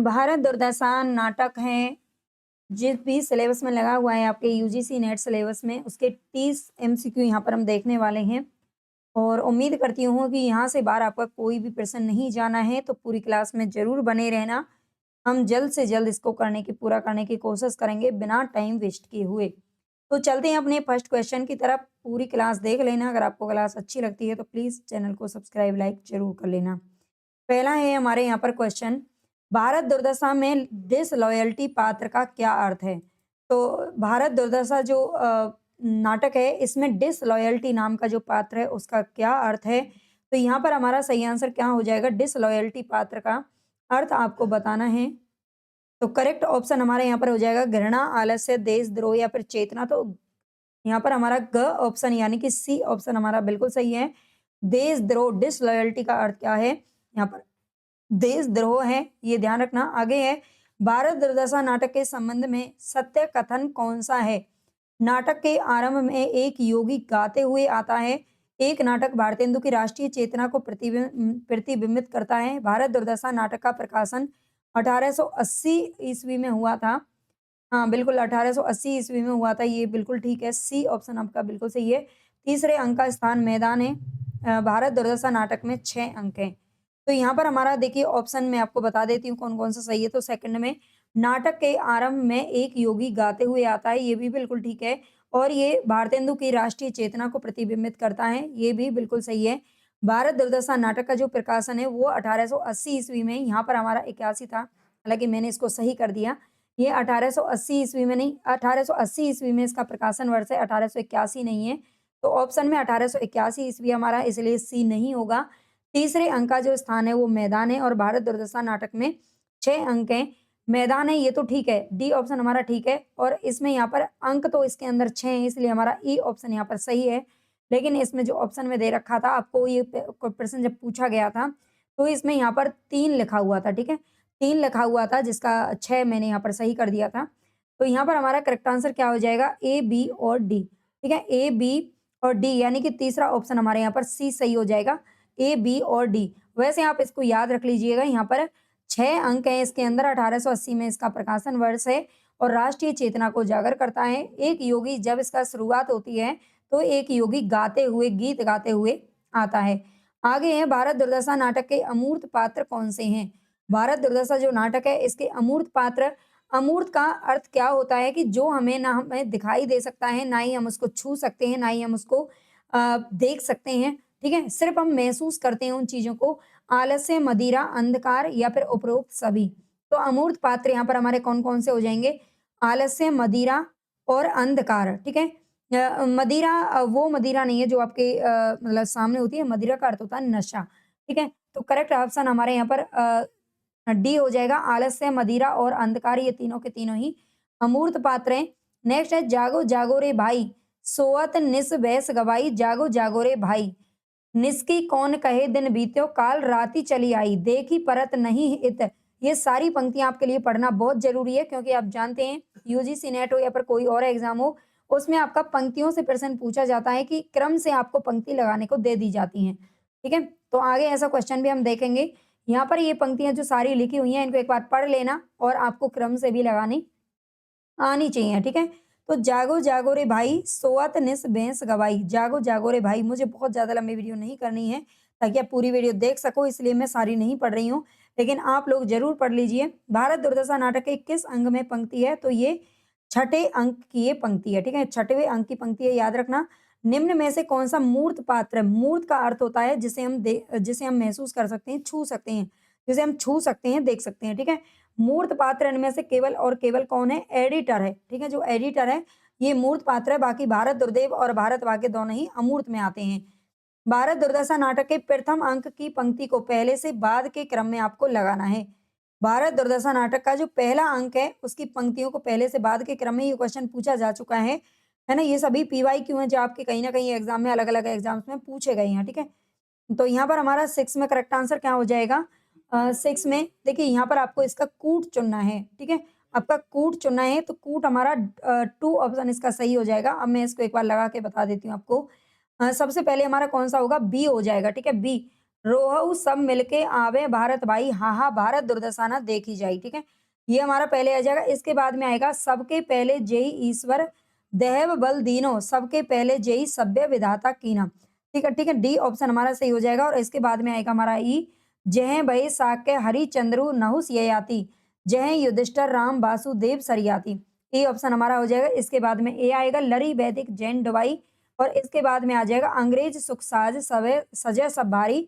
भारत दुर्दशा नाटक है, जिस भी सिलेबस में लगा हुआ है आपके यूजीसी नेट सिलेबस में, उसके 30 एमसीक्यू यहाँ पर हम देखने वाले हैं और उम्मीद करती हूँ कि यहाँ से बाहर आपका कोई भी प्रश्न नहीं जाना है, तो पूरी क्लास में ज़रूर बने रहना। हम जल्द से जल्द इसको पूरा करने की कोशिश करेंगे बिना टाइम वेस्ट किए हुए। तो चलते हैं अपने फर्स्ट क्वेश्चन की तरफ, पूरी क्लास देख लेना। अगर आपको क्लास अच्छी लगती है तो प्लीज़ चैनल को सब्सक्राइब, लाइक ज़रूर कर लेना। पहला है हमारे यहाँ पर क्वेश्चन, भारत दुर्दशा में डिसलॉयल्टी पात्र का क्या अर्थ है? तो भारत दुर्दशा जो नाटक है, इसमें डिसलॉयल्टी नाम का जो पात्र है उसका क्या अर्थ है? तो यहाँ पर हमारा सही आंसर क्या हो जाएगा? डिसलॉयल्टी पात्र का अर्थ आपको बताना है। तो करेक्ट ऑप्शन हमारे यहाँ पर हो जाएगा घृणा, आलस्य, देशद्रोह या फिर चेतना। तो यहाँ पर हमारा ग ऑप्शन यानी कि सी ऑप्शन हमारा बिल्कुल सही है। देशद्रोह, डिसलॉयल्टी का अर्थ क्या है? यहाँ पर देशद्रोह है, ये ध्यान रखना। आगे है, भारत दुर्दशा नाटक के संबंध में सत्य कथन कौन-सा है? नाटक के आरंभ में एक योगी गाते हुए आता है। एक नाटक भारतेंदु की राष्ट्रीय चेतना को प्रतिबिंबित करता है। भारत दुर्दशा नाटक का प्रकाशन 1880 ईस्वी में हुआ था। हाँ, बिल्कुल 1880 ईस्वी में हुआ था, ये बिल्कुल ठीक है। सी ऑप्शन आपका बिल्कुल सही है। तीसरे अंक का स्थान मैदान है। भारत दुर्दशा नाटक में 6 अंक हैं। तो यहाँ पर हमारा देखिए ऑप्शन मैं आपको बता देती हूँ कौन-कौन सा सही है। तो सेकंड में नाटक के आरंभ में एक योगी गाते हुए आता है, ये भी बिल्कुल ठीक है। और ये भारतेंदु की राष्ट्रीय चेतना को प्रतिबिंबित करता है, ये भी बिल्कुल सही है। भारत दुर्दशा नाटक का जो प्रकाशन है वो 1880 ईस्वी में, यहाँ पर हमारा 81 था, हालाँकि मैंने इसको सही कर दिया। ये 1880 ईस्वी में नहीं, 1880 ईस्वी में इसका प्रकाशन वर्ष है, 1881 नहीं है। तो ऑप्शन में 1881 ईस्वी हमारा, इसलिए सी नहीं होगा। तीसरे अंक का जो स्थान है वो मैदान है और भारत दुर्दशा नाटक में 6 अंक हैं। मैदान है ये तो ठीक है, डी ऑप्शन हमारा ठीक है और इसमें यहाँ पर अंक तो इसके अंदर 6 हैं, इसलिए हमारा ई ऑप्शन यहाँ पर सही है। लेकिन इसमें जो ऑप्शन में दे रखा था आपको, ये प्रश्न जब पूछा गया था, तो इसमें यहाँ पर 3 लिखा हुआ था, ठीक है? 3 लिखा हुआ था जिसका 6 मैंने यहाँ पर सही कर दिया था। तो यहाँ पर हमारा करेक्ट आंसर क्या हो जाएगा? ए, बी और डी, ठीक है? ए, बी और डी यानी कि तीसरा ऑप्शन हमारे यहाँ पर सी सही हो जाएगा। ए, बी और डी। वैसे आप इसको याद रख लीजिएगा, यहाँ पर 6 अंक हैं इसके अंदर, 1880 में इसका प्रकाशन वर्ष है और राष्ट्रीय चेतना को उजागर करता है। एक योगी, जब इसका शुरुआत होती है, तो एक योगी गाते हुए, गीत गाते हुए आता है। आगे है, भारत दुर्दशा नाटक के अमूर्त पात्र कौन से हैं? भारत दुर्दशा जो नाटक है, इसके अमूर्त पात्र, अमूर्त का अर्थ क्या होता है कि जो ना हमें दिखाई दे सकता है, ना ही हम उसको छू सकते हैं, ना ही हम उसको देख सकते हैं, ठीक है? सिर्फ़ हम महसूस करते हैं उन चीज़ों को। आलस्य, मदिरा, अंधकार या फिर उपरोक्त सभी। तो अमूर्त पात्र यहाँ पर हमारे कौन-कौन से हो जाएँगे? आलस्य, मदिरा और अंधकार, ठीक है? मदिरा वो मदिरा नहीं है जो आपके मतलब सामने होती है, मदिरा का अर्थ होता है नशा, ठीक है? तो करेक्ट ऑप्शन हमारे यहाँ पर डी हो जाएगा। आलस्य, मदिरा और अंधकार, ये तीनों के तीनों ही अमूर्त पात्र हैं। नेक्स्ट है, जागो जागो रे भाई, सोअत निस बैस गवाई, जागो जागो रे भाई। निस्की कौन कहे दिन बीत्यो, काल राति चली आई, देखी परत नहीं इत। ये सारी पंक्तियाँ आपके लिए पढ़ना बहुत ज़रूरी है, क्योंकि आप जानते हैं यूजीसी नेट हो या फिर कोई और एग्ज़ाम हो, उसमें आपका पंक्तियों से प्रश्न पूछा जाता है कि क्रम से आपको पंक्ति लगाने को दे दी जाती हैं, ठीक है? तो आगे ऐसा क्वेश्चन भी हम देखेंगे। यहाँ पर ये पंक्तियाँ जो सारी लिखी हुई हैं, इनको एक बार पढ़ लेना और आपको क्रम से भी लगानी आनी चाहिए, ठीक है? तो जागो जागो रे भाई, सोअत निस भैंस गवाई, जागो जागो रे भाई। मुझे बहुत ज़्यादा लंबी वीडियो नहीं करनी है, ताकि आप पूरी वीडियो देख सको, इसलिए मैं सारी नहीं पढ़ रही हूँ, लेकिन आप लोग ज़रूर पढ़ लीजिए। भारत दुर्दशा नाटक के किस अंग में पंक्ति है? तो ये छठे अंक की ये पंक्ति है, ठीक है? छठवें अंक की पंक्ति है, याद रखना। निम्न में से कौन-सा मूर्त पात्र है? मूर्त का अर्थ होता है जिसे हम महसूस कर सकते हैं, छू सकते हैं, जिसे हम छू सकते हैं, देख सकते हैं, ठीक है? मूर्त पात्र इनमें से केवल और केवल कौन है? एडिटर है, ठीक है? जो एडिटर है, ये मूर्त पात्र है, बाकी भारत दुर्देव और भारत भाग्य दोनों ही अमूर्त में आते हैं। भारत दुर्दशा नाटक के प्रथम अंक की पंक्ति को पहले से बाद के क्रम में आपको लगाना है। भारत दुर्दशा नाटक का जो पहला अंक है, उसकी पंक्तियों को पहले से बाद के क्रम में ये क्वेश्चन पूछा जा चुका है ना? ये सभी पीवाईक्यू हैं जो आपके कहीं न कहीं एग्ज़ाम में अलग-अलग एग्ज़ाम्स में पूछे गए हैं, ठीक है? तो यहाँ पर हमारा 6 में करेक्ट आंसर क्या हो जाएगा? 6 में देखिए, यहाँ पर आपको इसका कूट चुनना है, ठीक है? आपका कूट चुनना है, तो कूट हमारा 2 ऑप्शन इसका सही हो जाएगा। अब मैं इसको एक बार लगा के बता देती हूँ आपको। सबसे पहले हमारा कौन-सा होगा? बी हो जाएगा, ठीक है? बी। रोहऊ सब मिलके आवे भारत भाई, हा हा भारत दुर्दशा न देखी जाई। ठीक है, ये हमारा पहले आ जाएगा। इसके बाद में आएगा सबके पहले जेई ईश्वर दैव बल दीनो, सबके पहले जेई सभ्य विधाता कीना। ठीक है, ठीक है, डी ऑप्शन हमारा सही हो जाएगा। और इसके बाद में आएगा हमारा ई, जय भय साक्य हरिचंद्रु नहुस ययाति, जय युधिष्ठिर राम वासुदेव सरियाति। ए ऑप्शन हमारा हो जाएगा। इसके बाद में ए आएगा लरी वैदिक जैन दवाई। और इसके बाद में आ जाएगा अंग्रेज सुखसाज सवे सजय सब भारी,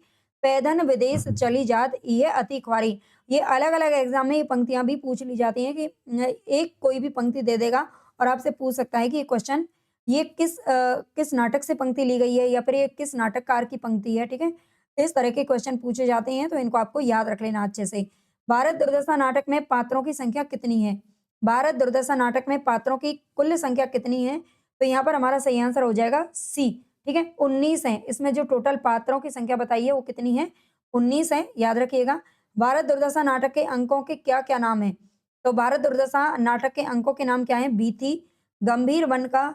पैदन विदेश चली जात ये अति ख्वारी। ये अलग-अलग एग्जाम में ये पंक्तियां भी पूछ ली जाती हैं कि एक कोई भी पंक्ति दे देगा और आपसे पूछ सकता है कि ये क्वेश्चन ये किस नाटक से पंक्ति ली गई है या फिर ये किस नाटककार की पंक्ति है। ठीक है, इस तरह के क्वेश्चन पूछे जाते हैं, तो इनको आपको याद रख लेना अच्छे से। भारत दुर्दशा नाटक में पात्रों की संख्या कितनी है? भारत दुर्दशा नाटक में पात्रों की कुल संख्या कितनी है? तो यहाँ पर हमारा सही आंसर हो जाएगा सी। ठीक है, 19 है। इसमें जो टोटल पात्रों की संख्या बताई है वो कितनी है? 19 है, याद रखिएगा। भारत दुर्दशा नाटक के अंकों के क्या-क्या नाम है? तो भारत दुर्दशा नाटक के अंकों के नाम क्या हैं? बीथी, गंभीर वन का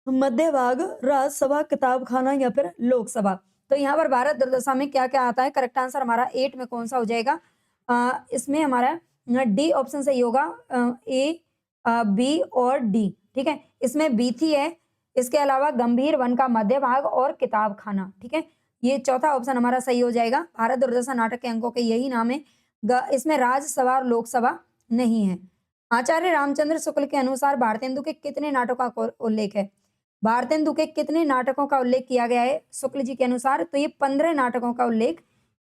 मध्य भाग, राजसभा, किताबखाना या फिर लोकसभा। तो यहाँ पर भारत दुर्दशा में क्या-क्या आता है? करेक्ट आंसर हमारा 8 में कौन सा हो जाएगा? इसमें हमारा डी ऑप्शन सही होगा। ए, बी और डी। ठीक है, इसमें बीथी है, इसके अलावा गंभीर वन का मध्य भाग और किताबखाना। ठीक है, ये चौथा ऑप्शन हमारा सही हो जाएगा। भारत दुर्दशा नाटक के अंकों के यही नाम है। इसमें राज्यसभा और लोकसभा नहीं है। आचार्य रामचंद्र शुक्ल के अनुसार भारतेंदु के कितने नाटकों का उल्लेख है? भारतेंदु के कितने नाटकों का उल्लेख किया गया है शुक्ल जी के अनुसार? तो ये 15 नाटकों का उल्लेख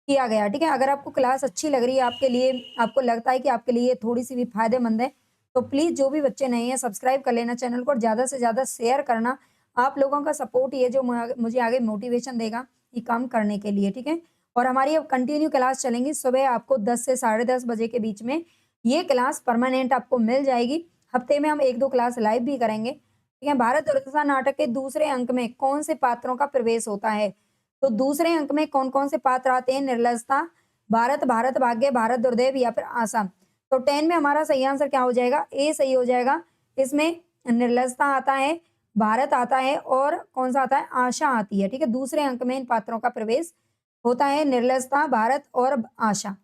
किया गया। ठीक है, अगर आपको क्लास अच्छी लग रही है आपके लिए, आपको लगता है कि आपके लिए थोड़ी सी भी फायदेमंद है, तो प्लीज जो भी बच्चे नए हैं सब्सक्राइब कर लेना चैनल को और ज्यादा से ज्यादा शेयर करना। आप लोगों का सपोर्ट ये जो मुझे आगे मोटिवेशन देगा ये काम करने के लिए। ठीक है, और हमारी अब कंटिन्यू क्लास चलेंगी सुबह आपको 10 से 10:30 बजे के बीच में। ये क्लास परमानेंट आपको मिल जाएगी। हफ्ते में हम 1-2 क्लास लाइव भी करेंगे। ठीक है, भारत दुर्दशा नाटक के दूसरे अंक में कौन से पात्रों का प्रवेश होता है? तो दूसरे अंक में कौन-कौन से पात्र आते हैं? निर्लजता, भारत, भारत भाग्य, भारत दुर्दैव या फिर आशा। तो 10 में हमारा सही आंसर क्या हो जाएगा? ए सही हो जाएगा। इसमें निर्लजता आता है, भारत आता है और कौन सा आता है? आशा आती है। ठीक है, दूसरे अंक में इन पात्रों का प्रवेश होता है, निर्लजता, भारत और आशा।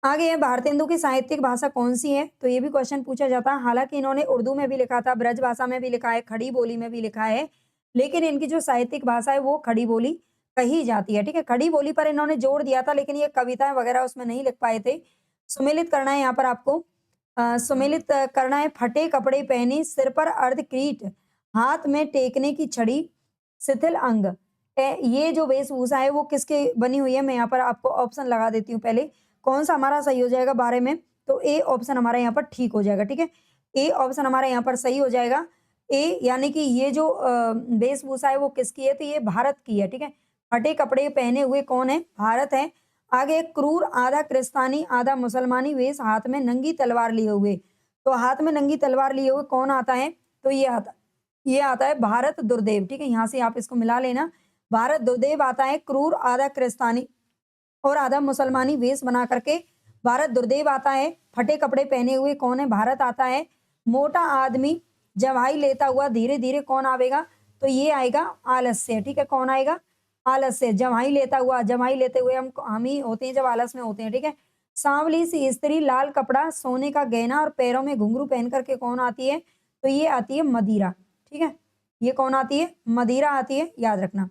आगे है भारतेंदु की साहित्यिक भाषा कौन सी है? तो ये भी क्वेश्चन पूछा जाता है। हालांकि इन्होंने उर्दू में भी लिखा था, ब्रज भाषा में भी लिखा है, खड़ी बोली में भी लिखा है, लेकिन इनकी जो साहित्यिक भाषा है वो खड़ी बोली कही जाती है। ठीक है, खड़ी बोली पर इन्होंने जोर दिया था, लेकिन ये कविताएं वगैरह उसमें नहीं लिख पाए थे। सुमेलित करना है यहाँ पर आपको। सुमेलित करना है। फटे कपड़े पहनी, सिर पर अर्ध किरीट, हाथ में टेकने की छड़ी, शिथिल अंग। ये जो वेशभूषा है वो किसकी बनी हुई है? मैं यहाँ पर आपको ऑप्शन लगा देती हूँ पहले। कौन सा हमारा सही हो जाएगा 12 में? तो ए ऑप्शन हमारा यहाँ पर ठीक हो जाएगा। ठीक है, ए ऑप्शन हमारा यहाँ पर सही हो जाएगा। ए यानी कि ये जो वेशभूषा है वो किसकी है? तो ये भारत की है। ठीक है, फटे कपड़े पहने हुए कौन है? भारत है। आगे क्रूर आधा क्रिस्तानी आधा मुसलमानी वेश, हाथ में नंगी तलवार लिए हुए। तो हाथ में नंगी तलवार लिए हुए कौन आता है? तो ये आता है भारत दुर्देव। ठीक है, यहाँ से आप इसको मिला लेना। भारत दुर्देव आता है, क्रूर आधा क्रिस्तानी और आधा मुसलमानी वेश बना करके भारत दुर्देव आता है। फटे कपड़े पहने हुए कौन है? भारत आता है। मोटा आदमी जवाई लेता हुआ धीरे धीरे कौन आवेगा? तो ये आएगा आलस्य। ठीक है, कौन आएगा? आलस्य। जवाई लेता हुआ, जवाई लेते हुए हम ही होते हैं जब आलस में होते हैं। ठीक है, सांवली सी स्त्री, लाल कपड़ा, सोने का गहना और पैरों में घुंघरू पहन करके कौन आती है? तो ये आती है मदिरा। ठीक है, ये कौन आती है? मदिरा आती है, याद रखना।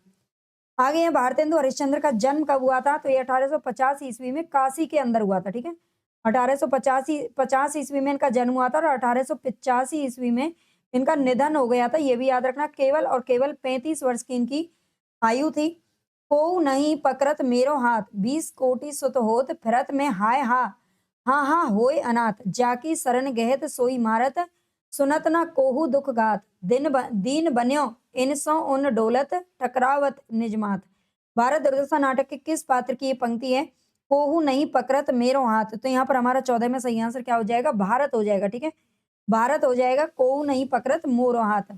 आगे है भारतेंदु हरिश्चंद्र का जन्म कब हुआ था? तो ये 1850 ईस्वी में काशी के अंदर हुआ था। ठीक है, 1850 ईस्वी में इनका जन्म हुआ था और 1885 ईस्वी में इनका निधन हो गया था। ये भी याद रखना। केवल और केवल 35 वर्ष की इनकी आयु थी। को नहीं पकड़त मेरो हाथ, 20 कोटि सुत होत, फिरत में हाय हा, हाँ हाँ होय अनाथ, जाकी शरण गहत सोई मारत, सुनत न कोहू दुख गात, दीन बन्यो इनसो उन डोलत, टकरावत निजमात। भारत दुर्दशा नाटक के किस पात्र की ये पंक्ति है? कोहू नहीं पकड़त मेरो हाथ। तो यहाँ पर हमारा 14 में सही आंसर क्या हो जाएगा? भारत हो जाएगा। ठीक है, भारत हो जाएगा। कोहू नहीं पकड़त मोरो हाथ।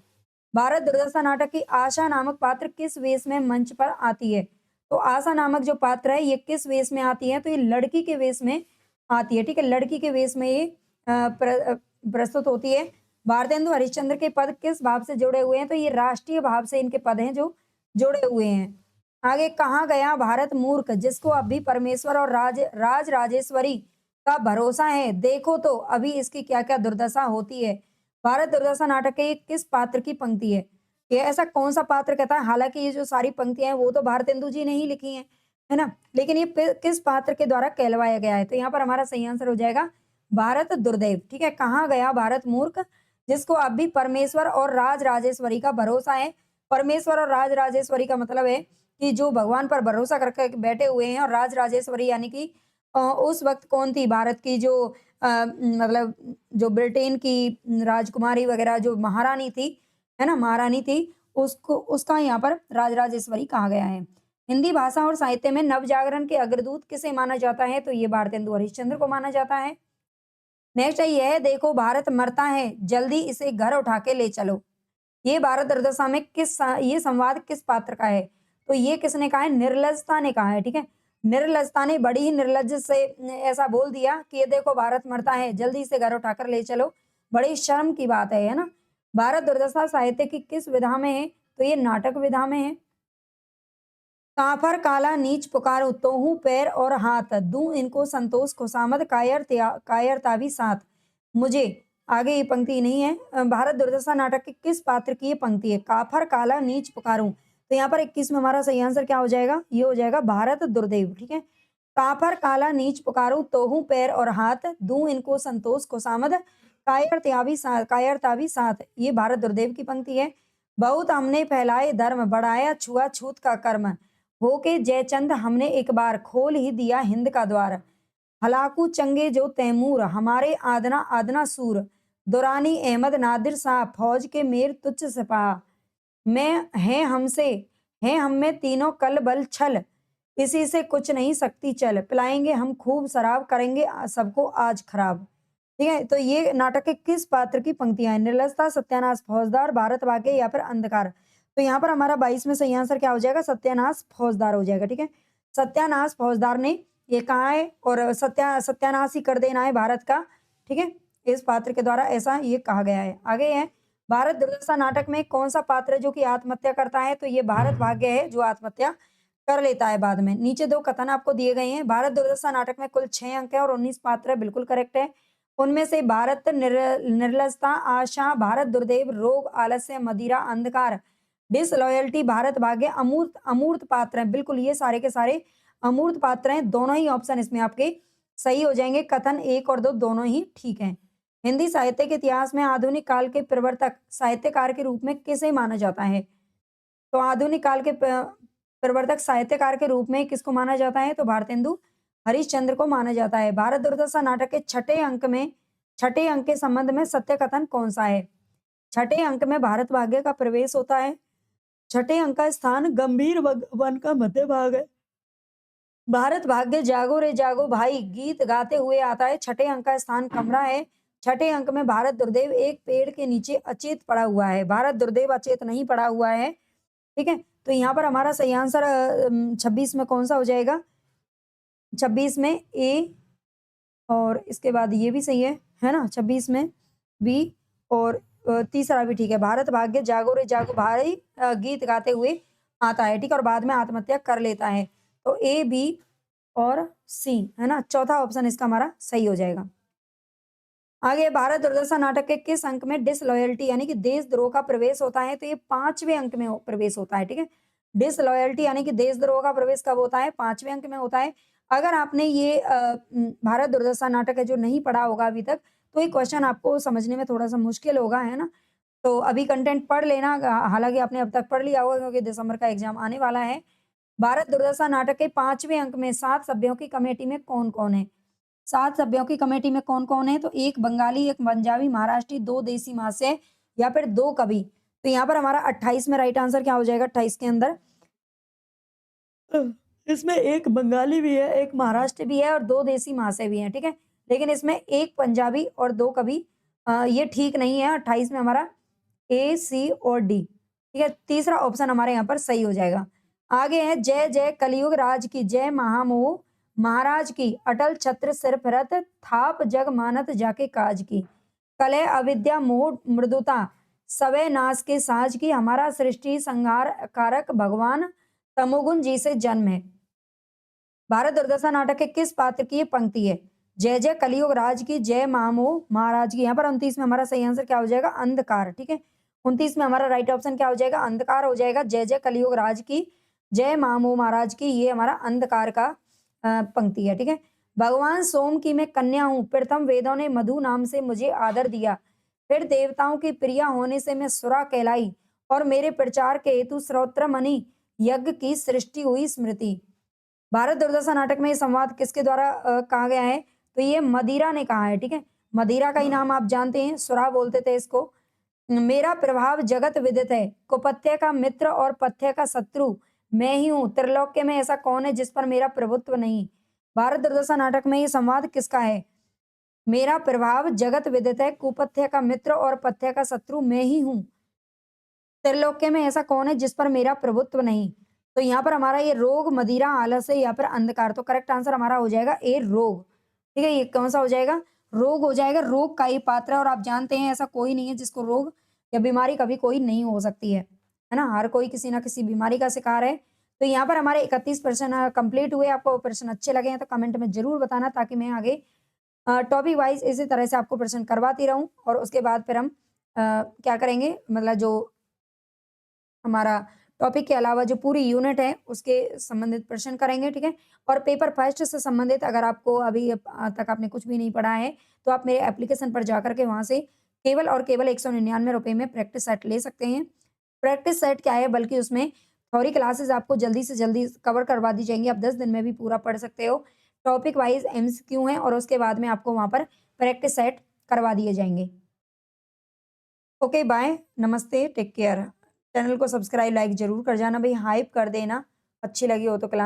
भारत दुर्दशा नाटक की आशा नामक पात्र किस वेश में मंच पर आती है? तो आशा नामक जो पात्र है ये किस वेश में आती है? तो ये लड़की के वेश में आती है। ठीक है, लड़की के वेश में ये प्रस्तुत होती है। भारतेंदु हरिश्चंद्र के पद किस भाव से जुड़े हुए हैं? तो ये राष्ट्रीय भाव से इनके पद हैं जो जुड़े हुए हैं। आगे, कहाँ गया भारत मूर्ख जिसको अब भी परमेश्वर और राज राजेश्वरी का भरोसा है, देखो तो अभी इसकी क्या क्या दुर्दशा होती है। भारत दुर्दशा नाटक के किस पात्र की पंक्ति है? ये ऐसा कौन सा पात्र कहता है? हालांकि ये जो सारी पंक्तियां हैं वो तो भारतेंदु जी ने ही लिखी हैं, है ना, लेकिन ये किस पात्र के द्वारा कहलवाया गया है? तो यहाँ पर हमारा सही आंसर हो जाएगा भारत दुर्दैव। ठीक है, कहाँ गया भारत मूर्ख जिसको अब भी परमेश्वर और राज राजेश्वरी का भरोसा है। परमेश्वर और राज राजेश्वरी का मतलब है कि जो भगवान पर भरोसा करके बैठे हुए हैं, और राज राजेश्वरी यानी कि उस वक्त कौन थी? भारत की जो मतलब जो ब्रिटेन की राजकुमारी वगैरह जो महारानी थी, है ना, महारानी थी, उसको उसका यहाँ पर राज राजेश्वरी कहा गया है। हिंदी भाषा और साहित्य में नवजागरण के अग्रदूत किसे माना जाता है? तो ये भारतेंदु हरिश्चंद्र को माना जाता है। नेक्स्ट है, यह देखो भारत मरता है, जल्दी इसे घर उठा के ले चलो। ये भारत दुर्दशा में ये संवाद किस पात्र का है? तो ये किसने कहा है? निर्लजता ने कहा है। ठीक है, निर्लजता ने बड़ी ही निर्लज से ऐसा बोल दिया कि ये देखो भारत मरता है, जल्दी से घर उठाकर ले चलो। बड़ी शर्म की बात है ना। भारत दुर्दशा साहित्य की किस विधा में है? तो ये नाटक विधा में है। काफर काला नीच पुकारो, तोहू पैर और हाथ, दूं इनको संतोष खुशामद, कायरता भी साथ। मुझे आगे ये पंक्ति नहीं है। भारत दुर्दशा नाटक के किस पात्र की ये पंक्ति है? काफर काला नीच पुकारूं। तो यहाँ पर 21 में हमारा सही आंसर क्या हो जाएगा? ये हो जाएगा भारत दुर्देव। ठीक है, काफर काला नीच पुकारूं, तोहू पैर और हाथ, दूं इनको संतोष खुशामद, कायरता भी साथ। ये भारत दुर्देव की पंक्ति है। बहुत हमने फैलाए धर्म, बढ़ाया छुआछूत का कर्म, होके जयचंद हमने एक बार, खोल ही दिया हिंद का द्वार। हलाकू चंगे जो तैमूर, हमारे आदना आदना सूर, दुरानी अहमद नादिर शाह, फौज के मेर तुच्छ सिपाह। मैं है हम में तीनों कल बल छल, इसी से कुछ नहीं सकती चल, पिलाएंगे हम खूब शराब, करेंगे सबको आज खराब। ठीक है, तो ये नाटक के किस पात्र की पंक्तियां हैं? निर्लजता, सत्यानाश, फौजदार, भारत भाग्य या फिर अंधकार। तो यहाँ पर हमारा 22 में सही आंसर क्या हो जाएगा? सत्यानाश फौजदार हो जाएगा। ठीक है, सत्यानाश फौजदार ने ये कहा है, और सत्यानाश ही कर देना है भारत का। ठीक है, इस पात्र के द्वारा ऐसा ये कहा गया है। आगे है, भारत दुर्दशा नाटक में कौन सा पात्र है जो कि आत्महत्या करता है? तो ये भारत भाग्य है जो आत्महत्या कर लेता है बाद में। नीचे दो कथन आपको दिए गए हैं। भारत दुर्दशा नाटक में कुल 6 अंक है और 19 पात्र है, बिल्कुल करेक्ट है। उनमें से भारत निर्लजता, आशा, भारत दुर्दैव, रोग, आलस्य, मदिरा, अंधकार, डिसलॉयल्टी, भारत भाग्य अमूर्त अमूर्त पात्र हैं। बिल्कुल ये सारे के सारे अमूर्त पात्र हैं। दोनों ही ऑप्शन इसमें आपके सही हो जाएंगे। कथन 1 और 2 दोनों ही ठीक हैं। हिंदी साहित्य के इतिहास में आधुनिक काल के प्रवर्तक साहित्यकार के रूप में किसे माना जाता है? तो आधुनिक काल के प्रवर्तक साहित्यकार के रूप में किसको माना जाता है? तो भारतेंदु हरिश्चंद्र को माना जाता है। भारत दुर्दशा नाटक के छठे अंक के संबंध में सत्य कथन कौन सा है? छठे अंक में भारत भाग्य का प्रवेश होता है। छठे अंक का स्थान गंभीर वन का मध्य भाग है। भारत भाग्य जागो रे जागो भाई गीत गाते हुए आता है। छठे अंक का स्थान कमरा है। छठे अंक में भारत दुर्दैव एक पेड़ के नीचे अचेत पड़ा हुआ है। भारत दुर्दैव अचेत नहीं पड़ा हुआ है। ठीक है, तो यहाँ पर हमारा सही आंसर 26 में कौन सा हो जाएगा? 26 में ए, और इसके बाद ये भी सही है ना? 26 में बी, और तीसरा भी ठीक है। भारत भाग्य जागो रे जागो भाई गीत गाते हुए आता है। ठीक है, और बाद में आत्महत्या कर लेता है। तो ए, बी और सी, है ना, चौथा ऑप्शन इसका हमारा सही हो जाएगा। आगे, भारत दुर्दशा नाटक के किस अंक में डिसलॉयल्टी यानी कि देशद्रोह का प्रवेश होता है? तो ये 5वें अंक में प्रवेश होता है। ठीक है, डिसलॉयल्टी यानी कि देशद्रोह का प्रवेश कब होता है? 5वें अंक में होता है। अगर आपने ये भारत दुर्दशा नाटक है जो नहीं पढ़ा होगा अभी तक, तो ये क्वेश्चन आपको समझने में थोड़ा सा मुश्किल होगा, है ना। तो अभी कंटेंट पढ़ लेना, हालांकि आपने अब तक पढ़ लिया होगा क्योंकि दिसंबर का एग्जाम आने वाला है। भारत दुर्दशा नाटक के 5वें अंक में 7 सभ्यों की कमेटी में कौन कौन है? 7 सभ्यों की कमेटी में कौन-कौन है? तो 1 बंगाली, 1 पंजाबी, महाराष्ट्री, 2 देसी महाशय या फिर 2 कवि। तो यहाँ पर हमारा 28 में राइट आंसर क्या हो जाएगा? 28 के अंदर अ, इसमें 1 बंगाली भी है, 1 महाराष्ट्र भी है और 2 देसी महाशय भी हैं। ठीक है, लेकिन इसमें 1 पंजाबी और 2 कवि ये ठीक नहीं है। 28 में हमारा ए, सी और डी। ठीक है, तीसरा ऑप्शन हमारे यहाँ पर सही हो जाएगा। आगे है, जय जय कलयुग राज की, जय महामोह महाराज की, अटल छत्र सिर फिरत, थाप जग मानत जाके काज की, कलह अविद्या मोह मृदुता, सवै नाश के साज की, हमारा सृष्टि संहार कारक भगवान, तमोगुण जी से जन्म है। भारत दुर्दशा नाटक के किस पात्र की ये पंक्ति है? जय जय कलियुग राज की, जय मामो महाराज की। यहाँ पर 29 में हमारा सही आंसर क्या हो जाएगा? अंधकार। ठीक है, 29 में हमारा राइट ऑप्शन क्या हो जाएगा? अंधकार हो जाएगा। जय जय कलियुग राज की, जय मामो महाराज की, ये हमारा अंधकार का पंक्ति है। ठीक है, भगवान सोम की मैं कन्या हूँ, प्रथम वेदों ने मधु नाम से मुझे आदर दिया, फिर देवताओं की प्रिया होने से मैं सुरा कहलाई, और मेरे प्रचार के हेतु श्रोत्र मणि यज्ञ की सृष्टि हुई स्मृति। भारत दुर्दशा नाटक में ये संवाद किसके द्वारा कहा गया है? तो ये मदिरा ने कहा है। ठीक है, मदिरा का ही नाम आप जानते हैं, सुरा बोलते थे इसको। मेरा प्रभाव जगत विदित है, कुपथ्य का मित्र और पथ्य का शत्रु मैं ही हूँ, त्रिलोक्य में ऐसा कौन है जिस पर मेरा प्रभुत्व नहीं। भारत दुर्दशा नाटक में ये संवाद किसका है? मेरा प्रभाव जगत विदित है, कुपथ्य का मित्र और पथ्य का शत्रु मैं ही हूँ, त्रिलोक्य में ऐसा कौन है जिस पर मेरा प्रभुत्व नहीं। तो यहाँ पर हमारा ये रोग, मदिरा, आलस है, यहाँ पर अंधकार। तो करेक्ट आंसर हमारा हो जाएगा ए, रोग। ठीक है, ये कौन सा हो जाएगा? रोग हो जाएगा। रोग का ही पात्र है, और आप जानते हैं ऐसा कोई नहीं है जिसको रोग या बीमारी कभी कोई नहीं हो सकती है ना? हर कोई किसी ना किसी बीमारी का शिकार है। तो यहाँ पर हमारे 31 प्रश्न कंप्लीट हुए। आपको प्रश्न अच्छे लगे हैं तो कमेंट में जरूर बताना, ताकि मैं आगे टॉपिक वाइज इसी तरह से आपको प्रश्न करवाती रहूं। और उसके बाद फिर हम क्या करेंगे, मतलब जो हमारा टॉपिक के अलावा जो पूरी यूनिट है उसके संबंधित प्रश्न करेंगे। ठीक है, और पेपर फर्स्ट से संबंधित अगर आपको अभी तक आपने कुछ भी नहीं पढ़ा है, तो आप मेरे एप्लीकेशन पर जाकर के वहां से केवल और केवल 199 रुपए में प्रैक्टिस सेट ले सकते हैं। प्रैक्टिस सेट क्या है, बल्कि उसमें थ्योरी क्लासेस आपको जल्दी से जल्दी कवर करवा दी जाएंगी। आप 10 दिन में भी पूरा पढ़ सकते हो। टॉपिक वाइज एमसीक्यू है, और उसके बाद में आपको वहां पर प्रैक्टिस सेट करवा दिए जाएंगे। ओके, बाय, नमस्ते, टेक केयर। चैनल को सब्सक्राइब, लाइक जरूर कर जाना भाई, हाइप कर देना अच्छी लगी हो तो क्लास।